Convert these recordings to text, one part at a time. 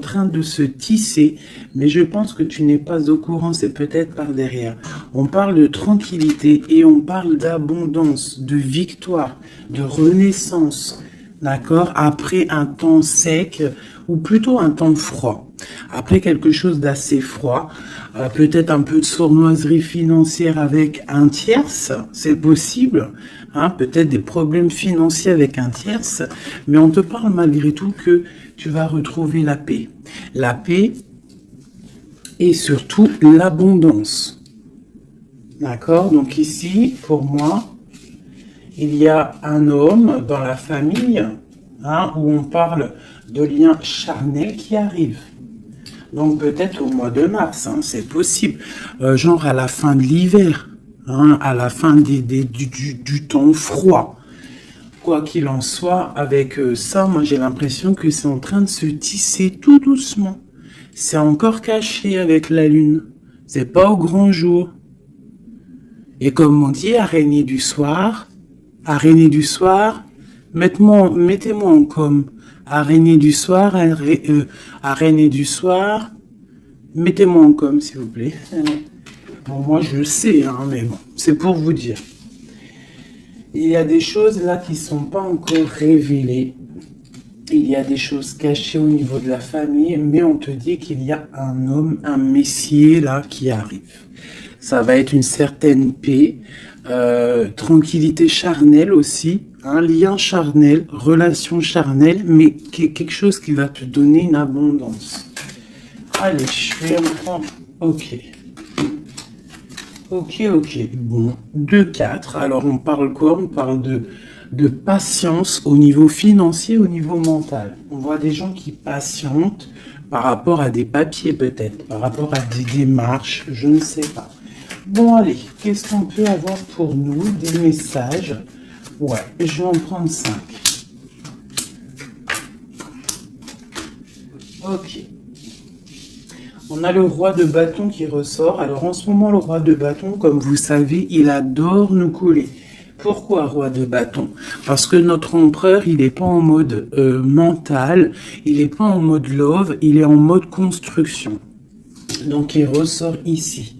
en train de se tisser, mais je pense que tu n'es pas au courant, c'est peut-être par derrière. On parle de tranquillité et on parle d'abondance, de victoire, de renaissance, d'accord? Après un temps sec ou plutôt un temps froid. Après quelque chose d'assez froid, peut-être un peu de sournoiserie financière avec un tierce, c'est possible, hein, peut-être des problèmes financiers avec un tierce, mais on te parle malgré tout que tu vas retrouver la paix. La paix et surtout l'abondance. D'accord? Donc ici, pour moi, il y a un homme dans la famille, hein, où on parle de liens charnels qui arrivent. Donc peut-être au mois de mars, hein, c'est possible. Genre à la fin de l'hiver, hein, à la fin du temps froid. Quoi qu'il en soit, avec ça, moi j'ai l'impression que c'est en train de se tisser tout doucement. C'est encore caché avec la lune. C'est pas au grand jour. Et comme on dit, araignée du soir, mettez-moi en com. Araignée du soir, araignée du soir, mettez-moi en com, s'il vous plaît. Bon, moi je le sais, hein, mais bon, c'est pour vous dire. Il y a des choses là qui ne sont pas encore révélées. Il y a des choses cachées au niveau de la famille, mais on te dit qu'il y a un homme, un messier là qui arrive. Ça va être une certaine paix, tranquillité charnelle aussi, un lien charnel, relation charnelle, mais quelque chose qui va te donner une abondance. Allez, je vais en prendre. Ok. Ok. Bon, 2-4. Alors, on parle quoi? On parle de patience au niveau financier, au niveau mental. On voit des gens qui patientent par rapport à des papiers peut-être, par rapport à des démarches, je ne sais pas. Bon, allez, qu'est-ce qu'on peut avoir pour nous? Des messages. Ouais, je vais en prendre 5. Ok. On a le roi de bâton qui ressort. Alors en ce moment, le roi de bâton, comme vous savez, il adore nous coller. Pourquoi roi de bâton? Parce que notre empereur, il n'est pas en mode mental, il n'est pas en mode love, il est en mode construction. Donc il ressort ici.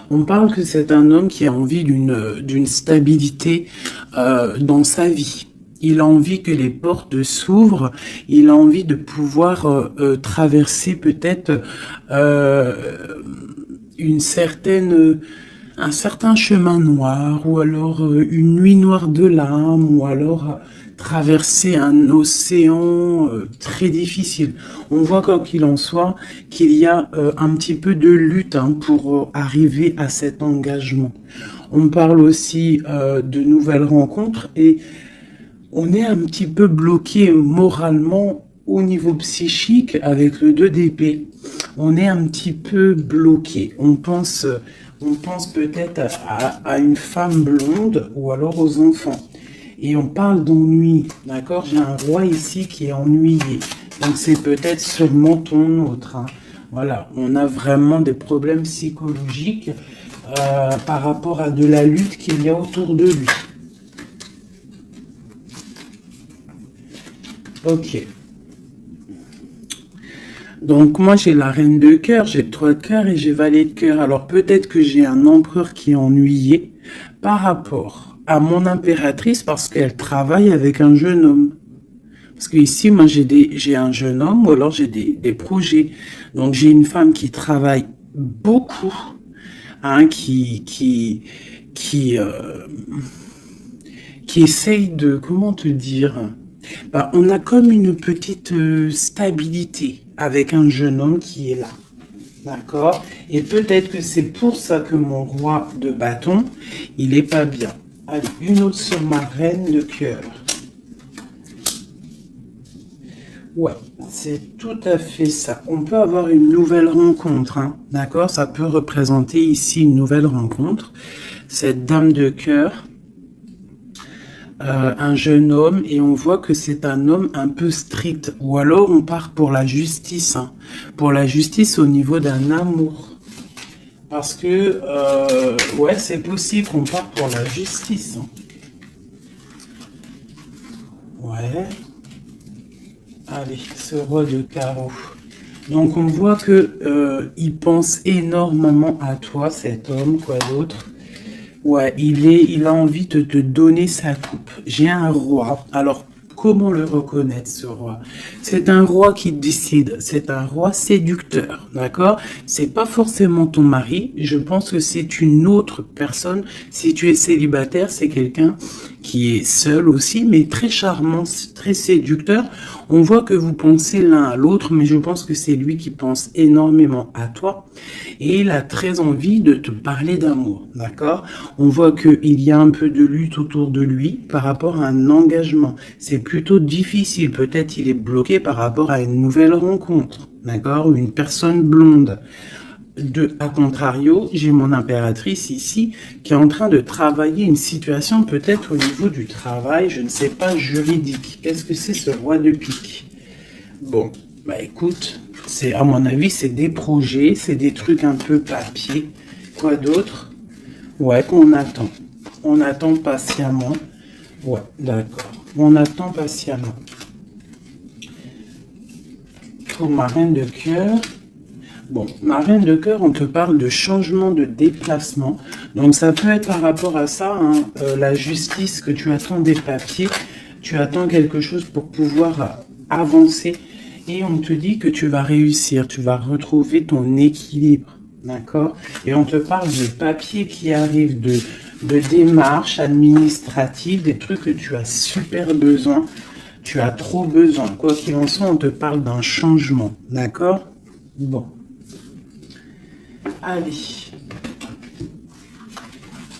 On parle que c'est un homme qui a envie d'une stabilité dans sa vie. Il a envie que les portes s'ouvrent. Il a envie de pouvoir traverser peut-être un certain chemin noir, ou alors une nuit noire de l'âme, ou alors traverser un océan très difficile. On voit quoi qu'il en soit qu'il y a un petit peu de lutte, hein, pour arriver à cet engagement. On parle aussi de nouvelles rencontres et on est un petit peu bloqué moralement au niveau psychique avec le 2 d'épée. On est un petit peu bloqué. On pense peut-être à une femme blonde ou alors aux enfants. Et on parle d'ennui, d'accord? J'ai un roi ici qui est ennuyé. Donc c'est peut-être seulement ton autre, hein. Voilà, on a vraiment des problèmes psychologiques par rapport à de la lutte qu'il y a autour de lui. Ok. Donc moi j'ai la reine de cœur, j'ai le 3 de cœur et j'ai valet de cœur. Alors peut-être que j'ai un empereur qui est ennuyé par rapport à mon impératrice parce qu'elle travaille avec un jeune homme. Parce que ici moi j'ai un jeune homme ou alors j'ai des projets. Donc j'ai une femme qui travaille beaucoup, hein, qui essaye de, comment te dire, bah, on a comme une petite stabilité avec un jeune homme qui est là. D'accord? Et peut-être que c'est pour ça que mon roi de bâton, il est pas bien. Allez, une autre sur ma reine de cœur. Ouais, c'est tout à fait ça. On peut avoir une nouvelle rencontre, hein, d'accord? Ça peut représenter ici une nouvelle rencontre. Cette dame de cœur, un jeune homme, et on voit que c'est un homme un peu strict. Ou alors on part pour la justice, hein, pour la justice au niveau d'un amour. Parce que, ouais, c'est possible qu'on parte pour la justice, hein. Ouais. Allez, ce roi de carreau. Donc on voit que il pense énormément à toi, cet homme, quoi d'autre? Ouais, il a envie de te donner sa coupe. J'ai un roi. Alors, comment le reconnaître, ce roi? C'est un roi qui décide. C'est un roi séducteur, d'accord? C'est pas forcément ton mari. Je pense que c'est une autre personne. Si tu es célibataire, c'est quelqu'un qui est seul aussi, mais très charmant, très séducteur. On voit que vous pensez l'un à l'autre, mais je pense que c'est lui qui pense énormément à toi. Et il a très envie de te parler d'amour, d'accord? On voit qu'il y a un peu de lutte autour de lui par rapport à un engagement. C'est plutôt difficile. Peut-être il est bloqué par rapport à une nouvelle rencontre, d'accord? Une personne blonde. À contrario, j'ai mon impératrice ici qui est en train de travailler une situation peut-être au niveau du travail, je ne sais pas, juridique. Qu'est-ce que c'est ce roi de pique? Bon, bah écoute, c'est à mon avis, c'est des projets, c'est des trucs un peu papier. Quoi d'autre? Ouais, qu'on attend. On attend patiemment. Ouais, d'accord. On attend patiemment. Pour ma reine de cœur. Bon, ma reine de cœur, on te parle de changement de déplacement. Donc ça peut être par rapport à ça, hein, la justice, que tu attends des papiers, tu attends quelque chose pour pouvoir avancer. Et on te dit que tu vas réussir, tu vas retrouver ton équilibre, d'accord? Et on te parle de papiers qui arrivent, de démarches administratives, des trucs que tu as super besoin, tu as trop besoin. Quoi qu'il en soit, on te parle d'un changement, d'accord? Bon. Allez,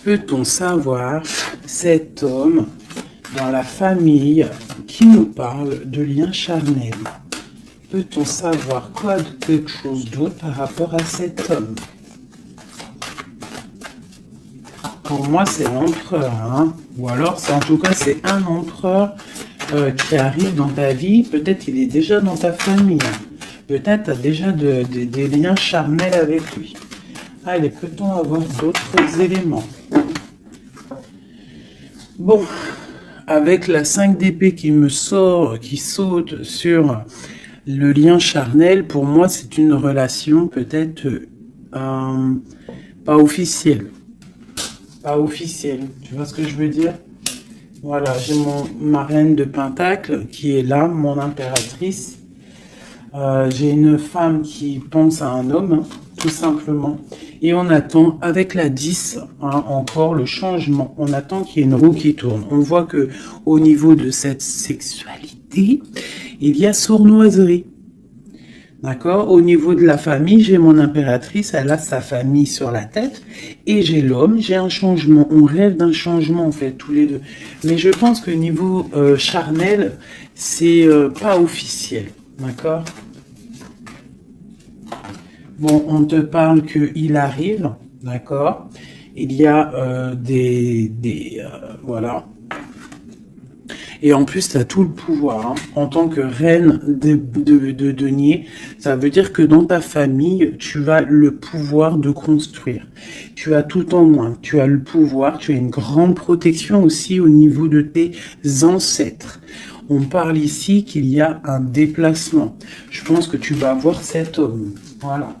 peut-on savoir cet homme dans la famille qui nous parle de liens charnels? Peut-on savoir quoi de quelque chose d'autre par rapport à cet homme? Pour moi, c'est l'empereur, hein? Ou alors, en tout cas, c'est un empereur qui arrive dans ta vie. Peut-être il est déjà dans ta famille. Peut-être tu as déjà des liens charnels avec lui. Allez, peut-on avoir d'autres éléments? Bon, avec la 5 d'épée qui me sort, qui saute sur le lien charnel, pour moi, c'est une relation peut-être pas officielle. Pas officielle, tu vois ce que je veux dire? Voilà, j'ai ma reine de Pentacle qui est là, mon impératrice. J'ai une femme qui pense à un homme, hein, tout simplement. Et on attend, avec la 10, hein, encore le changement. On attend qu'il y ait une roue qui tourne. On voit que au niveau de cette sexualité, il y a sournoiserie. D'accord? Au niveau de la famille, j'ai mon impératrice, elle a sa famille sur la tête. Et j'ai l'homme, j'ai un changement. On rêve d'un changement, en fait, tous les deux. Mais je pense que niveau charnel, c'est pas officiel. D'accord? Bon, on te parle qu'il arrive, d'accord? Il y a voilà. Et en plus, tu as tout le pouvoir, hein. En tant que reine de denier, ça veut dire que dans ta famille, tu as le pouvoir de construire. Tu as tout en moins. Tu as le pouvoir, tu as une grande protection aussi au niveau de tes ancêtres. On parle ici qu'il y a un déplacement. Je pense que tu vas voir cet homme. Voilà.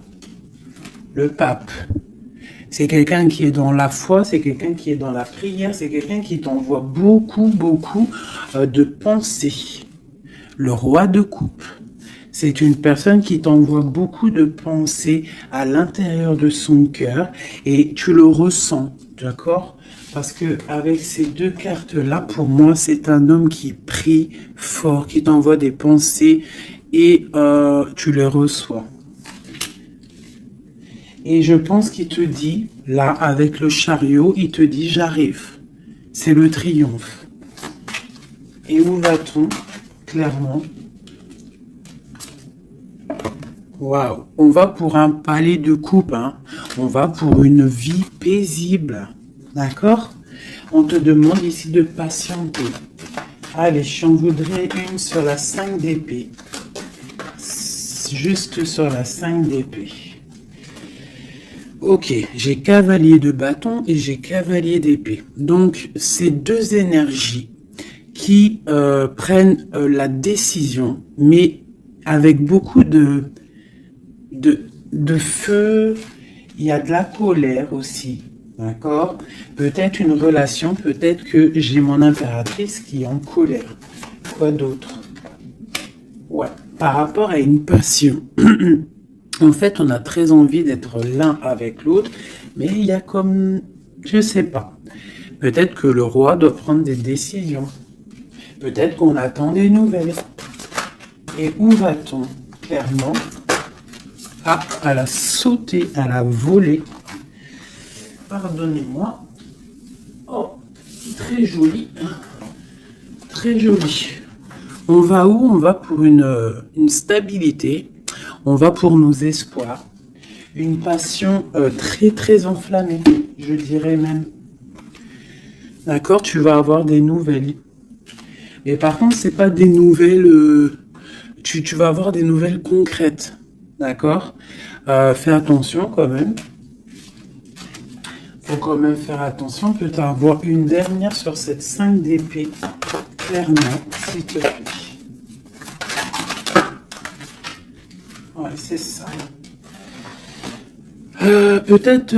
Le pape. C'est quelqu'un qui est dans la foi, c'est quelqu'un qui est dans la prière, c'est quelqu'un qui t'envoie beaucoup, beaucoup de pensées. Le roi de coupe. C'est une personne qui t'envoie beaucoup de pensées à l'intérieur de son cœur et tu le ressens, d'accord? Parce que avec ces deux cartes-là, pour moi, c'est un homme qui prie fort, qui t'envoie des pensées et tu les reçois. Et je pense qu'il te dit, là, avec le chariot, il te dit, j'arrive. C'est le triomphe. Et où va-t-on? Clairement. Waouh. On va pour un palais de coupe, hein. On va pour une vie paisible. D'accord? On te demande ici de patienter. Allez, j'en voudrais une sur la 5 d'épée. Juste sur la 5 d'épée. Ok, j'ai cavalier de bâton et j'ai cavalier d'épée. Donc, c'est deux énergies qui prennent la décision, mais avec beaucoup de de feu, il y a de la colère aussi, d'accord? Peut-être une relation, peut-être que j'ai mon impératrice qui est en colère. Quoi d'autre? Ouais, par rapport à une passion. En fait, on a très envie d'être l'un avec l'autre, mais il y a comme, je sais pas. Peut-être que le roi doit prendre des décisions. Peut-être qu'on attend des nouvelles. Et où va-t-on? Clairement, à la sauter, à la voler. Pardonnez-moi. Oh, très joli. Très joli. On va où? On va pour une stabilité. On va pour nos espoirs. Une passion très très enflammée, je dirais même. D'accord? Tu vas avoir des nouvelles. Mais par contre, c'est pas des nouvelles... tu vas avoir des nouvelles concrètes. D'accord? Fais attention quand même. Faut quand même faire attention. Peut-être avoir une dernière sur cette 5 d'épée. Clairement, s'il te plaît. Ouais, c'est ça. Peut-être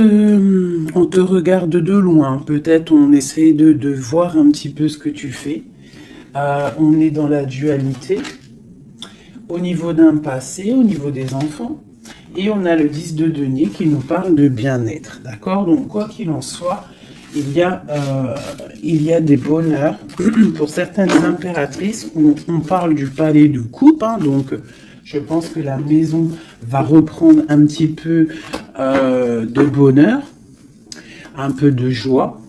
on te regarde de loin. Peut-être on essaie de voir un petit peu ce que tu fais. On est dans la dualité. Au niveau d'un passé, au niveau des enfants. Et on a le 10 de denier qui nous parle de bien-être. D'accord? Donc, quoi qu'il en soit, il y a des bonheurs. Pour certaines impératrices, on parle du palais de coupe. Hein, donc, je pense que la maison va reprendre un petit peu de bonheur, un peu de joie.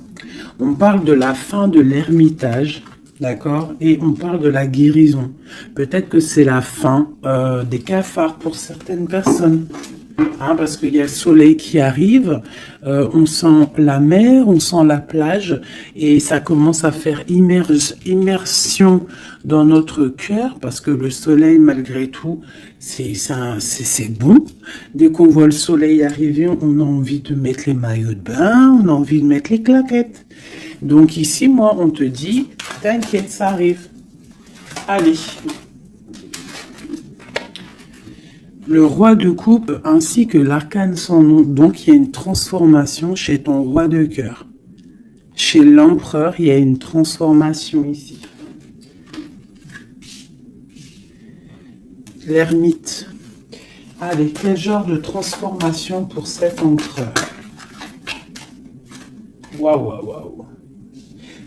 On parle de la fin de l'ermitage. D'accord? Et on parle de la guérison. Peut-être que c'est la fin des cafards pour certaines personnes. Hein, parce qu'il y a le soleil qui arrive, on sent la mer, on sent la plage, et ça commence à faire immersion dans notre cœur, parce que le soleil, malgré tout, c'est bon. Dès qu'on voit le soleil arriver, on a envie de mettre les maillots de bain, on a envie de mettre les claquettes. Donc ici, moi, on te dit, t'inquiète, ça arrive. Allez. Le roi de coupe ainsi que l'arcane sans nom. Donc, il y a une transformation chez ton roi de cœur. Chez l'empereur, il y a une transformation ici. L'ermite. Allez, quel genre de transformation pour cet empereur? Waouh, waouh, waouh.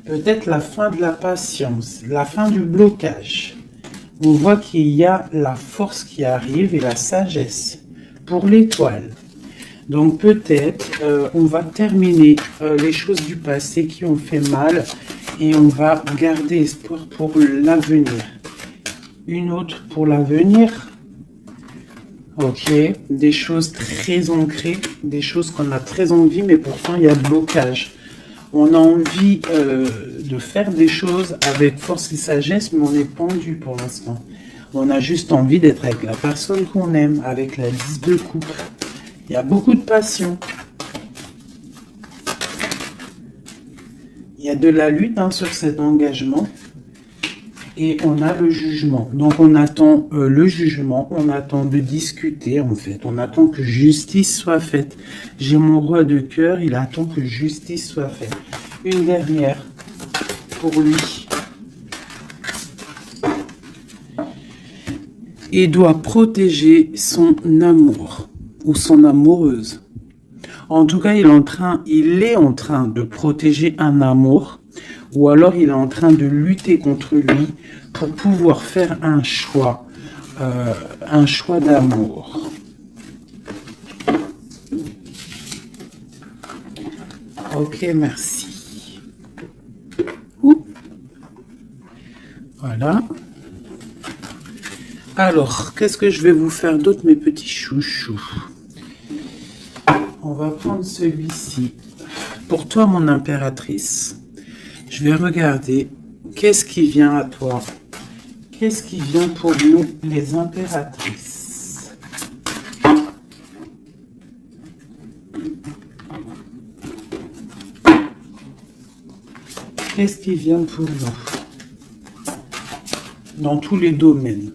Peut-être la fin de la patience, la fin du blocage. On voit qu'il y a la force qui arrive et la sagesse pour l'étoile. Donc peut-être on va terminer les choses du passé qui ont fait mal et on va garder espoir pour l'avenir. Une autre pour l'avenir. Ok, des choses très ancrées, des choses qu'on a très envie, mais pourtant il y a blocage. On a envie de faire des choses avec force et sagesse, mais on est pendu pour l'instant. On a juste envie d'être avec la personne qu'on aime, avec la 10 de coupe. Il y a beaucoup de passion. Il y a de la lutte sur cet engagement. Et on a le jugement. Donc on attend le jugement, on attend de discuter en fait. On attend que justice soit faite. J'ai mon roi de cœur, il attend que justice soit faite. Une dernière pour lui. Il doit protéger son amour ou son amoureuse. En tout cas, il est en train de protéger un amour. Ou alors il est en train de lutter contre lui pour pouvoir faire un choix d'amour. Ok, merci. Ouh. Voilà. Alors, qu'est-ce que je vais vous faire d'autre, mes petits chouchous? On va prendre celui-ci. Pour toi, mon impératrice. Je vais regarder qu'est-ce qui vient à toi. Qu'est-ce qui vient pour nous, les impératrices? Qu'est-ce qui vient pour nous? Dans tous les domaines.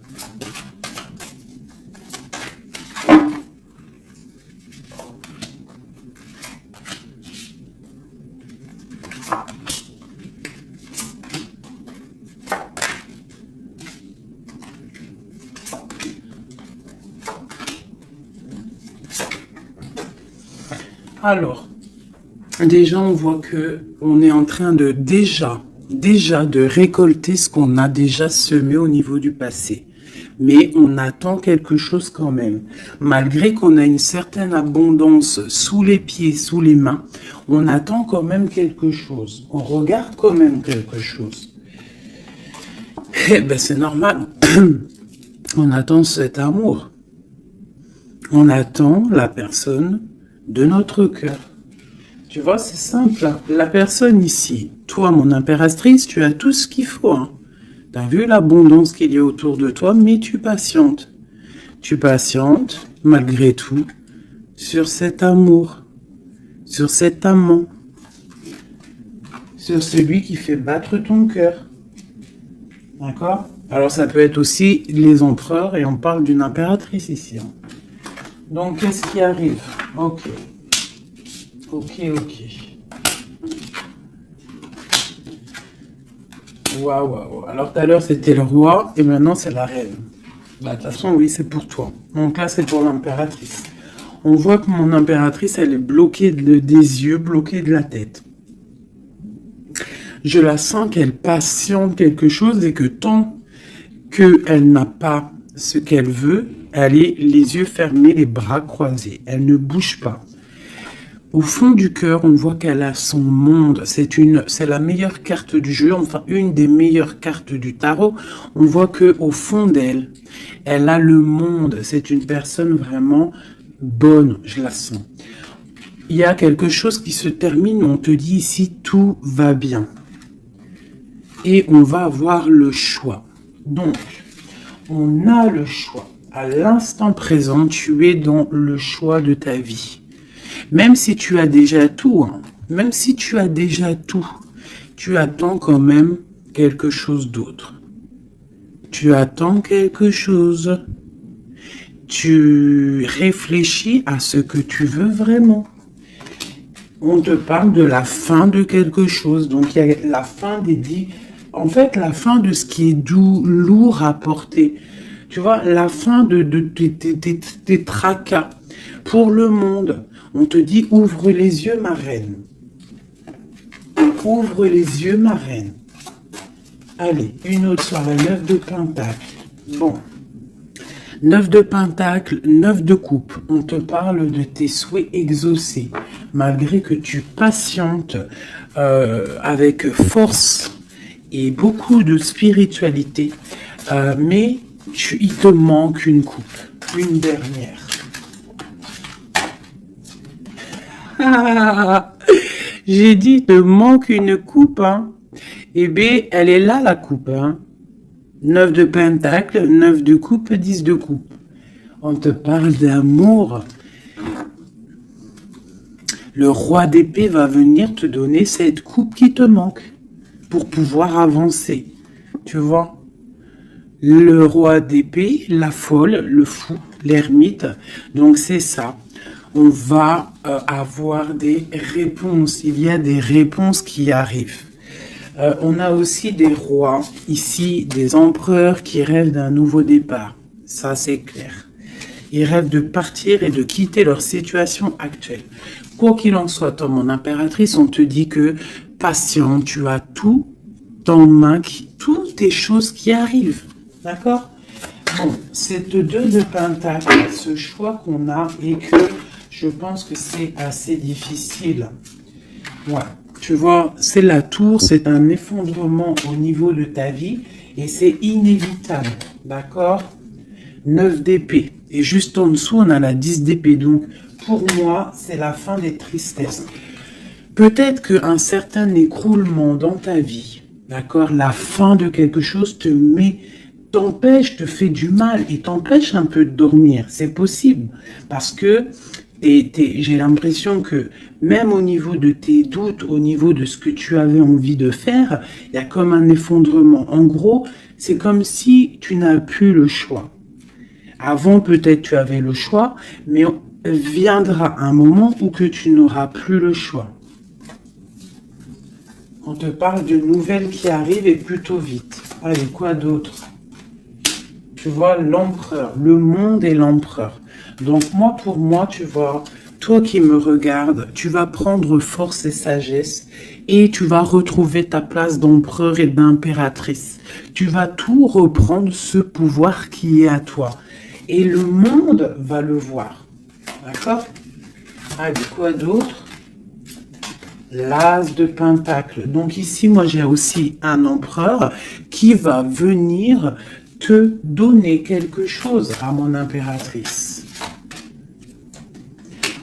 Alors, déjà, on voit que on est en train de déjà de récolter ce qu'on a déjà semé au niveau du passé. Mais on attend quelque chose quand même. Malgré qu'on a une certaine abondance sous les pieds, sous les mains, on attend quand même quelque chose. On regarde quand même quelque chose. Eh ben, c'est normal. On attend cet amour. On attend la personne de notre cœur. Tu vois, c'est simple. La personne ici, toi, mon impératrice, tu as tout ce qu'il faut. Hein. Tu as vu l'abondance qu'il y a autour de toi, mais tu patientes. Tu patientes, malgré tout, sur cet amour, sur cet amant, sur celui qui fait battre ton cœur. D'accord? Alors, ça peut être aussi les empereurs, et on parle d'une impératrice ici. Hein. Donc, qu'est-ce qui arrive? Ok. Waouh. Alors, tout à l'heure, c'était le roi, et maintenant, c'est la reine. Bah, de toute façon, oui, c'est pour toi. Donc là, c'est pour l'impératrice. On voit que mon impératrice, elle est bloquée des yeux, bloquée de la tête. Je la sens qu'elle patiente quelque chose et que tant qu'elle n'a pas ce qu'elle veut, elle est les yeux fermés, les bras croisés. Elle ne bouge pas. Au fond du cœur, on voit qu'elle a son monde. C'est la meilleure carte du jeu, enfin une des meilleures cartes du tarot. On voit que au fond d'elle, elle a le monde. C'est une personne vraiment bonne, je la sens. Il y a quelque chose qui se termine, on te dit ici, tout va bien. Et on va avoir le choix. Donc, on a le choix. À l'instant présent, tu es dans le choix de ta vie. Même si tu as déjà tout, hein, même si tu as déjà tout, tu attends quand même quelque chose d'autre. Tu attends quelque chose. Tu réfléchis à ce que tu veux vraiment. On te parle de la fin de quelque chose. Donc, il y a la fin en fait, la fin de ce qui est doux, lourd à porter. Tu vois, la fin de tes tracas pour le monde. On te dit, ouvre les yeux, ma reine. Ouvre les yeux, ma reine. Allez, une autre sur la 9 de Pentacle. Bon. 9 de Pentacle, 9 de coupe. On te parle de tes souhaits exaucés. Malgré que tu patientes avec force et beaucoup de spiritualité. Mais il te manque une coupe. Une dernière. J'ai dit, il te manque une coupe, hein. Eh bien, elle est là, la coupe, hein. 9 de Pentacle, 9 de coupe, 10 de coupe. On te parle d'amour. Le roi d'épée va venir te donner cette coupe qui te manque pour pouvoir avancer. Tu vois? Le roi d'épée, la folle, le fou, l'ermite. Donc, c'est ça. On va avoir des réponses. Il y a des réponses qui arrivent. On a aussi des rois, ici, des empereurs qui rêvent d'un nouveau départ. Ça, c'est clair. Ils rêvent de partir et de quitter leur situation actuelle. Quoi qu'il en soit, toi, mon impératrice, on te dit que patient, tu as tout en main, toutes les choses qui arrivent. D'accord? Bon, cette 2 de Pentacle, ce choix qu'on a et que je pense que c'est assez difficile. Ouais. Tu vois, c'est la tour, c'est un effondrement au niveau de ta vie et c'est inévitable, d'accord? 9 d'épée. Et juste en dessous, on a la 10 d'épée. Donc, pour moi, c'est la fin des tristesses. Peut-être qu'un certain écroulement dans ta vie, d'accord? La fin de quelque chose t'empêche, te fait du mal et t'empêche un peu de dormir. C'est possible parce que j'ai l'impression que même au niveau de tes doutes, au niveau de ce que tu avais envie de faire, il y a comme un effondrement. En gros, c'est comme si tu n'as plus le choix. Avant, peut-être tu avais le choix, mais viendra un moment où que tu n'auras plus le choix. On te parle d'une nouvelle qui arrive et plutôt vite. Allez, quoi d'autre? Tu vois, l'empereur, le monde et l'empereur. Donc moi, pour moi, tu vois, toi qui me regardes, tu vas prendre force et sagesse et tu vas retrouver ta place d'empereur et d'impératrice. Tu vas tout reprendre, ce pouvoir qui est à toi. Et le monde va le voir. D'accord? Ah, de quoi d'autre? L'as de pentacle. Donc ici, moi, j'ai aussi un empereur qui va venir te donner quelque chose à mon impératrice.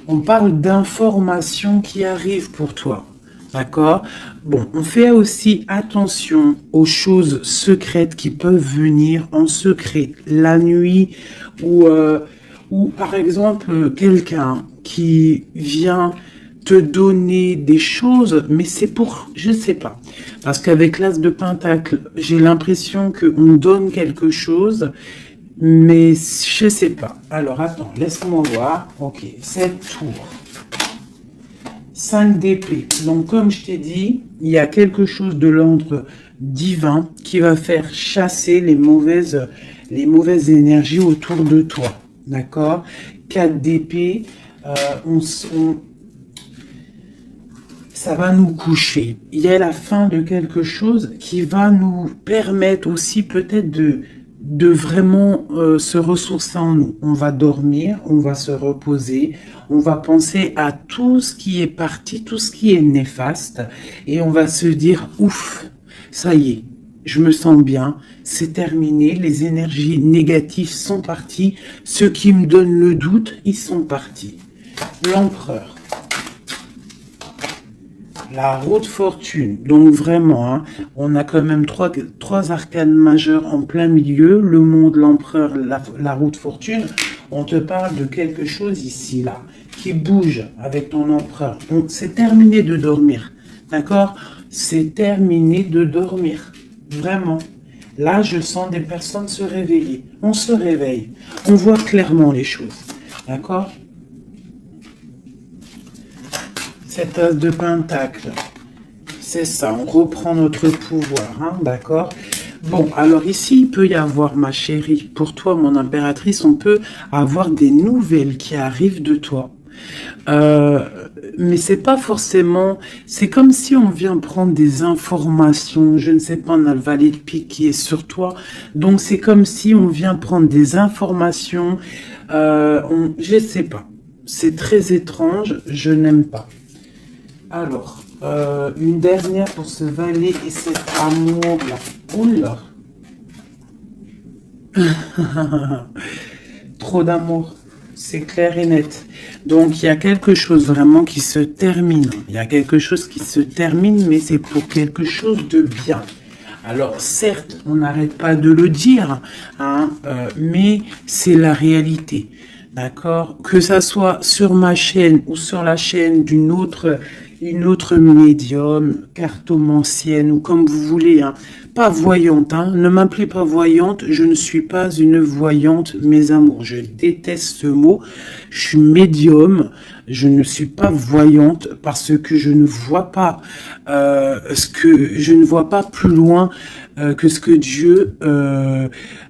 On parle d'informations qui arrivent pour toi. D'accord? Bon, on fait aussi attention aux choses secrètes qui peuvent venir en secret la nuit ou par exemple quelqu'un qui vient te donner des choses, mais c'est pour, je sais pas, parce qu'avec l'as de pentacle, j'ai l'impression qu'on donne quelque chose, mais je sais pas. Alors attends, laisse-moi voir. Ok, 7 tours. 5 d'épée. Donc comme je t'ai dit, il y a quelque chose de l'ordre divin qui va faire chasser les mauvaises énergies autour de toi. D'accord? 4 d'épée, ça va nous coucher. Il y a la fin de quelque chose qui va nous permettre aussi peut-être de vraiment se ressourcer en nous. On va dormir, on va se reposer, on va penser à tout ce qui est parti, tout ce qui est néfaste, et on va se dire, ouf, ça y est, je me sens bien, c'est terminé, les énergies négatives sont parties, ceux qui me donnent le doute, ils sont partis. L'empereur. La roue de fortune, donc vraiment, hein, on a quand même trois arcanes majeures en plein milieu, le monde, l'empereur, la roue de fortune. On te parle de quelque chose ici, là, qui bouge avec ton empereur. Donc, c'est terminé de dormir, d'accord? C'est terminé de dormir, vraiment. Là, je sens des personnes se réveiller. On se réveille, on voit clairement les choses, d'accord? Cet as de pentacle, c'est ça, on reprend notre pouvoir, hein, d'accord? Bon, alors ici, il peut y avoir, ma chérie, pour toi, mon impératrice, on peut avoir des nouvelles qui arrivent de toi. Mais c'est pas forcément, c'est comme si on vient prendre des informations, je ne sais pas, on a le valet de pique qui est sur toi, donc c'est comme si on vient prendre des informations, je sais pas, c'est très étrange, je n'aime pas. Alors, une dernière pour ce valet et cet amour-là. Oula. Trop d'amour, c'est clair et net. Donc, il y a quelque chose vraiment qui se termine. Il y a quelque chose qui se termine, mais c'est pour quelque chose de bien. Alors, certes, on n'arrête pas de le dire, hein, mais c'est la réalité. D'accord? Que ça soit sur ma chaîne ou sur la chaîne d'une autre médium, cartomancienne ou comme vous voulez, hein. Pas voyante, hein. Ne m'appelez pas voyante, je ne suis pas une voyante, mes amours. Je déteste ce mot. Je suis médium, je ne suis pas voyante parce que je ne vois pas je ne vois pas plus loin que ce que Dieu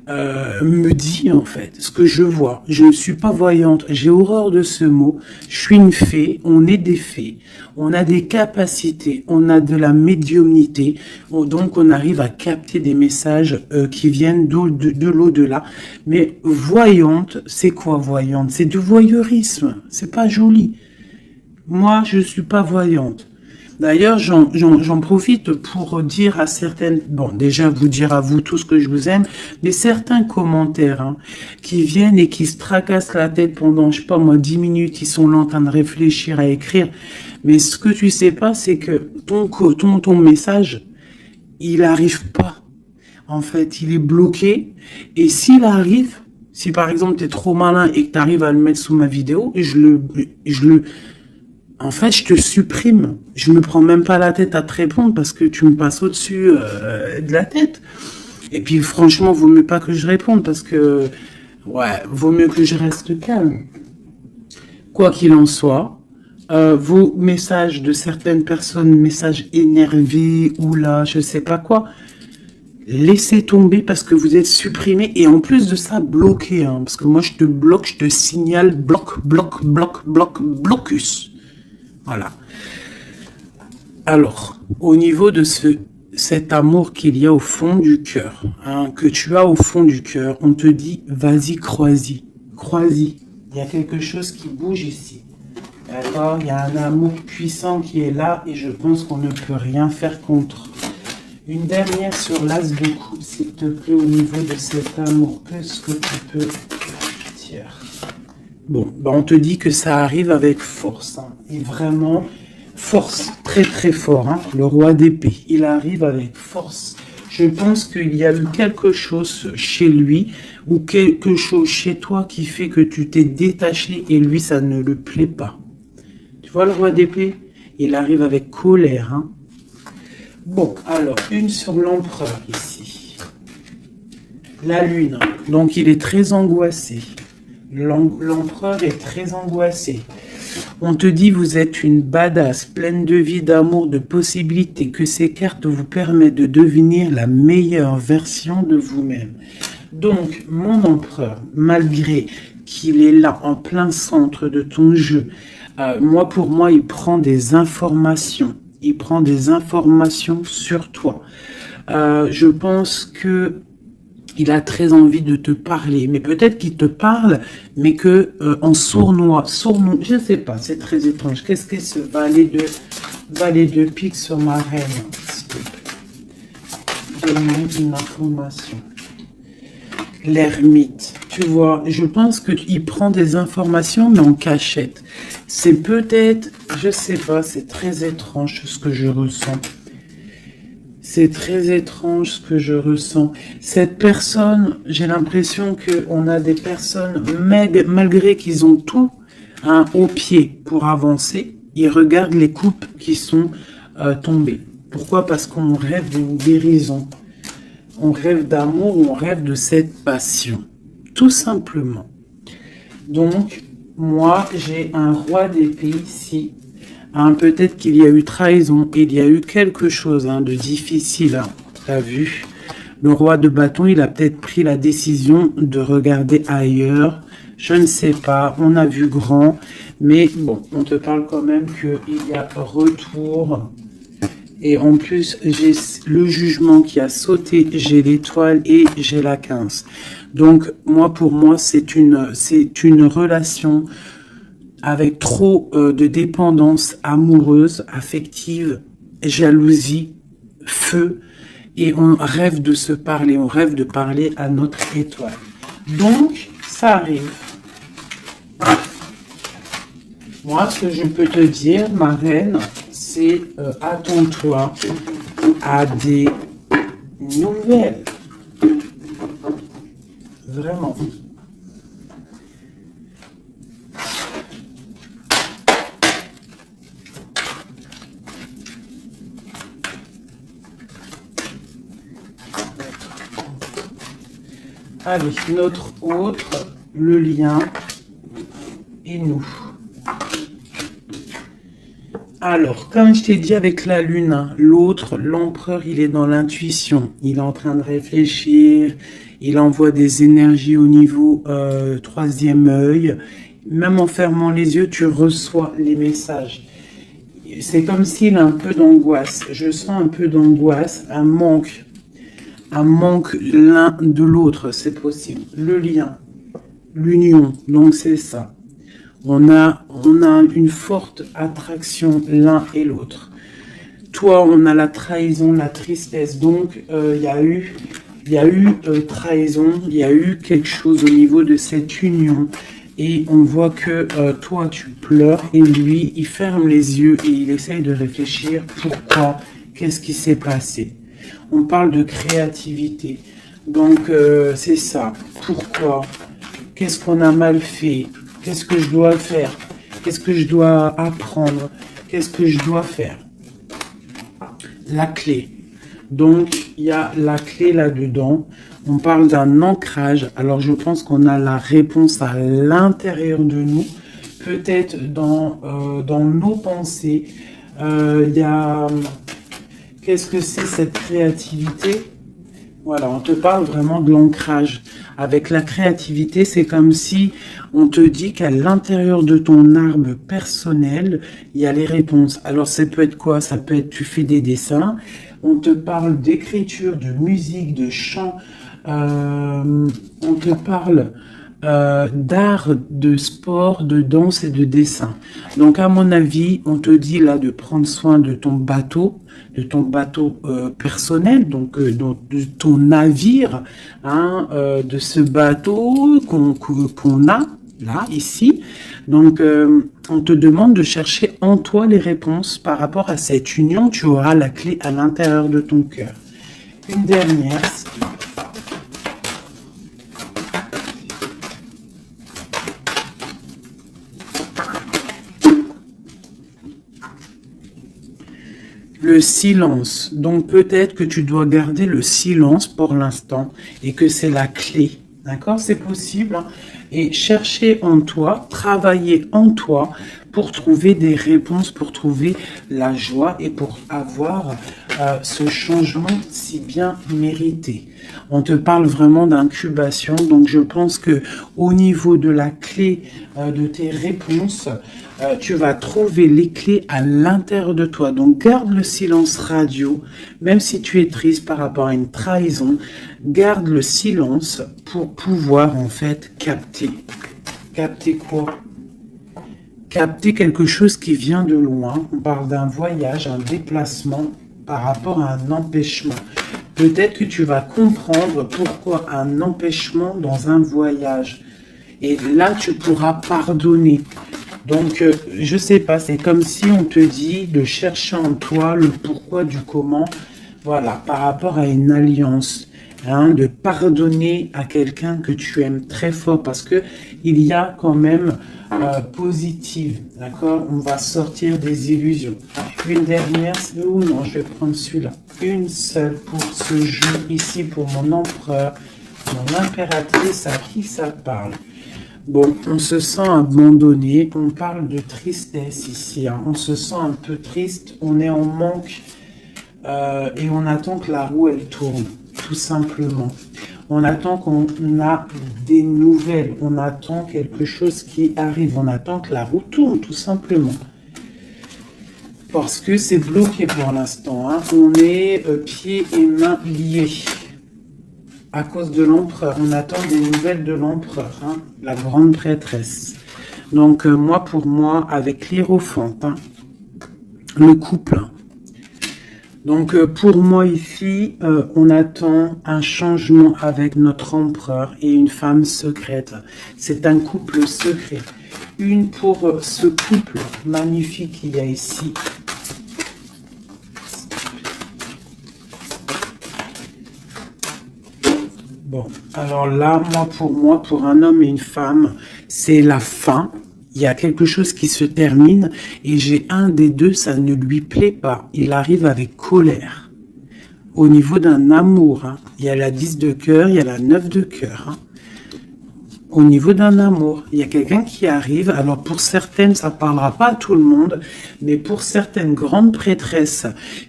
me dit en fait, ce que je vois. Je ne suis pas voyante, j'ai horreur de ce mot. Je suis une fée, on est des fées, on a des capacités, on a de la médiumnité, donc on arrive à capter des messages qui viennent de l'au-delà. Mais voyante, c'est quoi voyante? C'est du voyeurisme, c'est pas joli. Moi, je suis pas voyante. D'ailleurs, j'en profite pour dire à certaines, bon, déjà vous dire à vous tous que je vous aime, mais certains commentaires, hein, qui viennent et qui se tracassent la tête pendant, je sais pas moi, 10 minutes, ils sont là en train de réfléchir à écrire. Mais ce que tu sais pas, c'est que ton message, il arrive pas. En fait, il est bloqué. Et s'il arrive, si par exemple tu es trop malin et que tu arrives à le mettre sous ma vidéo, en fait, je te supprime. Je me prends même pas la tête à te répondre parce que tu me passes au-dessus de la tête. Et puis, franchement, vaut mieux pas que je réponde parce que, ouais, vaut mieux que je reste calme. Quoi qu'il en soit, vos messages de certaines personnes, messages énervés ou là, je sais pas quoi, Laissez tomber parce que vous êtes supprimé et en plus de ça, bloqué. Hein, parce que moi, je te bloque, je te signale blocus. Voilà. Alors, au niveau de cet amour qu'il y a au fond du cœur, hein, que tu as au fond du cœur, on te dit, vas-y, crois-y. Crois-y. Il y a quelque chose qui bouge ici. D'accord? Il y a un amour puissant qui est là et je pense qu'on ne peut rien faire contre. Une dernière sur l'as de coupe, s'il te plaît, au niveau de cet amour. Qu'est-ce que tu peux dire? Bon, bah on te dit que ça arrive avec force. Hein, et vraiment, force, très très fort. Hein, le roi d'épée, il arrive avec force. Je pense qu'il y a eu quelque chose chez lui ou quelque chose chez toi qui fait que tu t'es détaché et lui, ça ne le plaît pas. Tu vois le roi d'épée? Il arrive avec colère. Hein. Bon, alors, une sur l'empereur ici. La lune. Donc, il est très angoissé. L'empereur est très angoissé. On te dit, vous êtes une badass, pleine de vie, d'amour, de possibilités, que ces cartes vous permettent de devenir la meilleure version de vous-même. Donc, mon empereur, malgré qu'il est là, en plein centre de ton jeu, pour moi, il prend des informations. Il prend des informations sur toi. Je pense que il a très envie de te parler, mais peut-être qu'il te parle, mais que en sournois, je ne sais pas, c'est très étrange. Qu'est-ce que ce valet de pique sur ma reine? Donne-moi une information. L'ermite, tu vois, je pense qu'il prend des informations, mais en cachette. C'est peut-être, je sais pas, c'est très étrange ce que je ressens. C'est très étrange ce que je ressens. Cette personne, j'ai l'impression qu'on a des personnes, malgré qu'ils ont tout hein, au pied pour avancer, ils regardent les coupes qui sont tombées. Pourquoi? Parce qu'on rêve d'une guérison. On rêve d'amour, on rêve de cette passion. Tout simplement. Donc, moi, j'ai un roi d'épée ici. Hein, peut-être qu'il y a eu trahison, il y a eu quelque chose hein, de difficile. Hein, t'as vu? Le roi de bâton, il a peut-être pris la décision de regarder ailleurs. Je ne sais pas, on a vu grand. Mais bon, on te parle quand même qu'il y a retour. Et en plus, j'ai le jugement qui a sauté, j'ai l'étoile et j'ai la 15. Donc, pour moi, c'est une relation avec trop de dépendance amoureuse, affective, jalousie, feu. Et on rêve de se parler, on rêve de parler à notre étoile. Donc, ça arrive. Moi, ce que je peux te dire, ma reine, c'est attends-toi à des nouvelles. Vraiment. Allez, notre autre, le lien et nous. Alors, comme je t'ai dit avec la lune, hein, l'autre, l'empereur, il est dans l'intuition. Il est en train de réfléchir. Il envoie des énergies au niveau troisième œil. Même en fermant les yeux, tu reçois les messages. C'est comme s'il a un peu d'angoisse. Je sens un peu d'angoisse, un manque l'un de l'autre, c'est possible. Le lien, l'union, donc c'est ça. On a une forte attraction l'un et l'autre. Toi, on a la trahison, la tristesse. Donc, il y a eu trahison, il y a eu quelque chose au niveau de cette union. Et on voit que toi, tu pleures et lui, il ferme les yeux et il essaye de réfléchir. Pourquoi? Qu'est-ce qui s'est passé? On parle de créativité. Donc, c'est ça. Pourquoi? Qu'est-ce qu'on a mal fait? Qu'est-ce que je dois faire? Qu'est-ce que je dois apprendre? Qu'est-ce que je dois faire? La clé. Donc, il y a la clé là-dedans. On parle d'un ancrage. Alors, je pense qu'on a la réponse à l'intérieur de nous. Peut-être dans nos pensées. Il y a... Qu'est-ce que c'est cette créativité? Voilà, on te parle vraiment de l'ancrage. Avec la créativité, c'est comme si on te dit qu'à l'intérieur de ton arbre personnel, il y a les réponses. Alors, ça peut être quoi? Ça peut être, tu fais des dessins, on te parle d'écriture, de musique, de chant, on te parle d'art, de sport, de danse et de dessin. Donc, à mon avis, on te dit là de prendre soin de ton bateau personnel, donc de ton navire, hein, de ce bateau qu'on a là, ici. Donc, on te demande de chercher en toi les réponses par rapport à cette union. Tu auras la clé à l'intérieur de ton cœur. Une dernière. Le silence. Donc peut-être que tu dois garder le silence pour l'instant et que c'est la clé. D'accord? C'est possible. Hein? Et chercher en toi, travailler en toi pour trouver des réponses, pour trouver la joie et pour avoir ce changement si bien mérité. On te parle vraiment d'incubation, donc je pense que au niveau de la clé de tes réponses, tu vas trouver les clés à l'intérieur de toi. Donc garde le silence radio, même si tu es triste par rapport à une trahison, garde le silence pour pouvoir en fait capter. Capter quoi? Capter quelque chose qui vient de loin. On parle d'un voyage, un déplacement par rapport à un empêchement. Peut-être que tu vas comprendre pourquoi un empêchement dans un voyage. Et là, tu pourras pardonner. Donc, je sais pas, c'est comme si on te dit de chercher en toi le pourquoi du comment, voilà, par rapport à une alliance, hein, de pardonner à quelqu'un que tu aimes très fort, parce que il y a quand même positive, d'accord? On va sortir des illusions. Une dernière, ou non, je vais prendre celui-là. Une seule pour ce jeu ici, pour mon empereur, mon impératrice, à qui ça parle? Bon, on se sent abandonné, on parle de tristesse ici, hein. On se sent un peu triste, on est en manque et on attend que la roue elle tourne, tout simplement. On attend qu'on a des nouvelles, on attend quelque chose qui arrive, on attend que la roue tourne, tout simplement. Parce que c'est bloqué pour l'instant, hein. On est pieds et mains liés. À cause de l'empereur, on attend des nouvelles de l'empereur, hein, la grande prêtresse. Donc moi, pour moi, avec l'hiérophante, hein, le couple. Donc pour moi ici, on attend un changement avec notre empereur et une femme secrète. C'est un couple secret. Une pour ce couple magnifique qu'il y a ici. Bon, alors là, moi, pour un homme et une femme, c'est la fin. Il y a quelque chose qui se termine et j'ai un des deux, ça ne lui plaît pas. Il arrive avec colère. Au niveau d'un amour, hein. Il y a la 10 de cœur, il y a la 9 de cœur. Hein. Au niveau d'un amour, il y a quelqu'un qui arrive. Alors pour certaines, ça ne parlera pas à tout le monde, mais pour certaines grandes prêtresses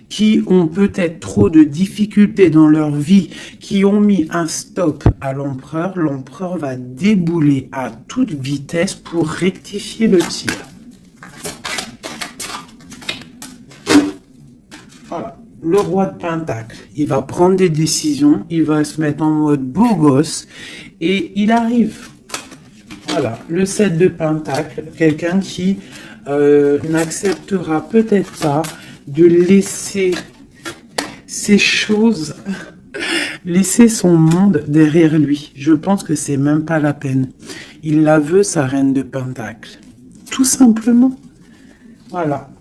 qui ont peut-être trop de difficultés dans leur vie, qui ont mis un stop à l'empereur, l'empereur va débouler à toute vitesse pour rectifier le tir. Voilà. Le roi de Pentacle, il va prendre des décisions, il va se mettre en mode beau gosse et il arrive. Voilà, le 7 de Pentacle, quelqu'un qui n'acceptera peut-être pas de laisser ces choses, laisser son monde derrière lui. Je pense que c'est même pas la peine. Il la veut, sa reine de Pentacle. Tout simplement. Voilà.